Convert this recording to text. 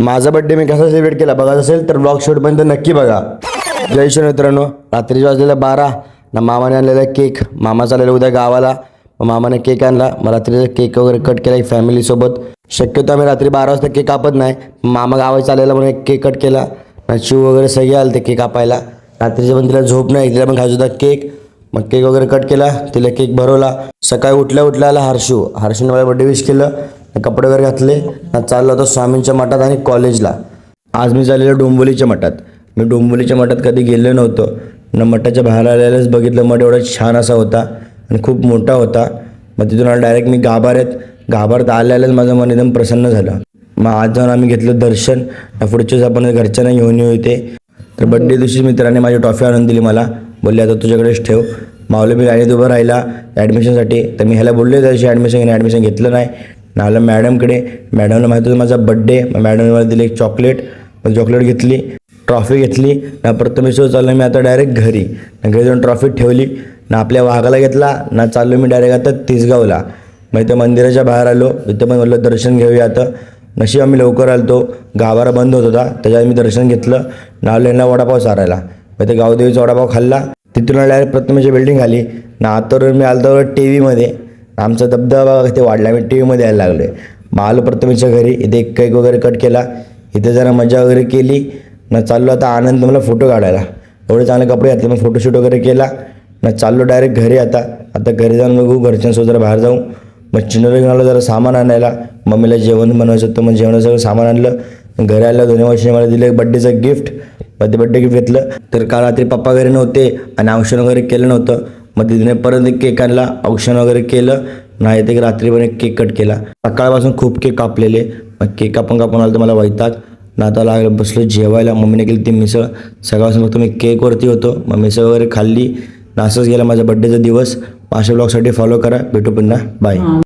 माझा बड्डे मी कसा सेलिब्रेट केला बघायचं असेल तर ब्लॉग शेवटपर्यंत नक्की बघा. जय श्री मित्रांनो, रात्रीचे वाजलेलं 12 ना मामाने आणलेला केक. मामा चाललेला उद्या गावाला, मग मामाने केक आणला. मग रात्रीचा केक वगैरे कट केला एक फॅमिलीसोबत. शक्यतो आम्ही रात्री 12 वाजता केक कापत नाही. मामा गावाला चाललेला म्हणून एक केक कट केला. शिव वगैरे सगळे आले ते केक कापायला. रात्रीचे पण तिला झोप नाही, तिला पण खायचं होता केक. मग केक वगैरे कट केला, तिला केक भरवला. सकाळी उठल्या आला हर्षूने मला बड्डे विश केलं. कपडे वगैरे घातले ना चाललो होतो स्वामींच्या मठात आणि कॉलेजला. आज मी चाललेलो डोंबिवलीच्या मठात. मी डोंबिवलीच्या मठात कधी गेलो नव्हतो ना. मठाच्या बाहेर आलेलंच बघितलं. मठ एवढा छान असा होता आणि खूप मोठा होता. मग तिथून आला डायरेक्ट मी गाभाऱ्यात आल्यालाच माझं मन एकदम प्रसन्न झालं. मग आज जाऊन आम्ही घेतलं दर्शन. पुढचेच आपण घरच्यांना घेऊन येऊ इथे. तर बड्डे दिवशी मित्राने माझी ट्रॉफी आणून दिली मला. बोलले आता तुझ्याकडेच ठेव. मावलं मी लाईनीत उभं राहिला ॲडमिशनसाठी. तर मी ह्याला बोलले त्याशी ॲडमिशन घेतलं नाही. नावलं मॅडमकडे. मॅडमला माहिती होतं माझा बड्डे. मॅडमने मला दिली एक चॉकलेट. मग चॉकलेट घेतली, ट्रॉफी घेतली ना. प्रथमेश्वर चाललो मी आता डायरेक्ट घरी जाऊन ट्रॉफी ठेवली ना. आपल्या वाघाला घेतला ना. चाललो मी डायरेक्ट आता तिसगावला. मग इथं मंदिराच्या बाहेर आलो. इथं पण म्हटलं दर्शन घेऊया आता. नशीब आम्ही लवकर आलतो, गाभारा बंद होत होता. त्याच्यात मी दर्शन घेतलं. नावलेला वडापाव चारायला. मग ते गावदेवीचा वडापाव खाल्ला. तिथून डायरेक्ट प्रथमेच्या बिल्डिंग आली ना. आतावर मी आलतो टी व्हीमध्ये. आमचा धबधबा ते वाढला. मी टी व्हीमध्ये यायला लागलो. मग आलो प्रथमेच्या घरी. इथे एक केक वगैरे कट केला. इथे जरा मजा वगैरे केली ना. चाललो आता आनंद मला फोटो काढायला. एवढे चांगले कपडे घातले. मग फोटोशूट वगैरे केला ना. चाललो डायरेक्ट घरी. आता घरी जाऊन बघू घरच्यांसोबत जरा बाहेर जाऊ. मग चिन्हला घेऊन आलो जरा सामान आणायला. मम्मीला जेवण बनवायचं होतं. मग जेवणाचं सगळं सामान आणलं. घरी आलं. दोन्ही वर्षाने मला दिलं एक बड्डेचं गिफ्ट. मग ते बड्डे गिफ्ट घेतलं. तर काल रात्री पप्पा घरी नव्हते आणि औषण वगैरे केलं नव्हतं. मग तिने परत एक केक आणला, औषण वगैरे केलं नाही. ते रात्री पण एक केक कट केला. सकाळपासून खूप केक कापलेले. मग केक कापून आलं तर मला वैताग ना. आता लागलं बसलो जेवायला. मम्मीने केली ती मिसळ. सकाळपासून फक्त मी केकवरती होतो. मग मिसळ वगैरे खाल्ली ना. असंच गेला माझा बड्डेचा दिवस. अशा ब्लॉगसाठी फॉलो करा. भेटू पुन्हा. बाय.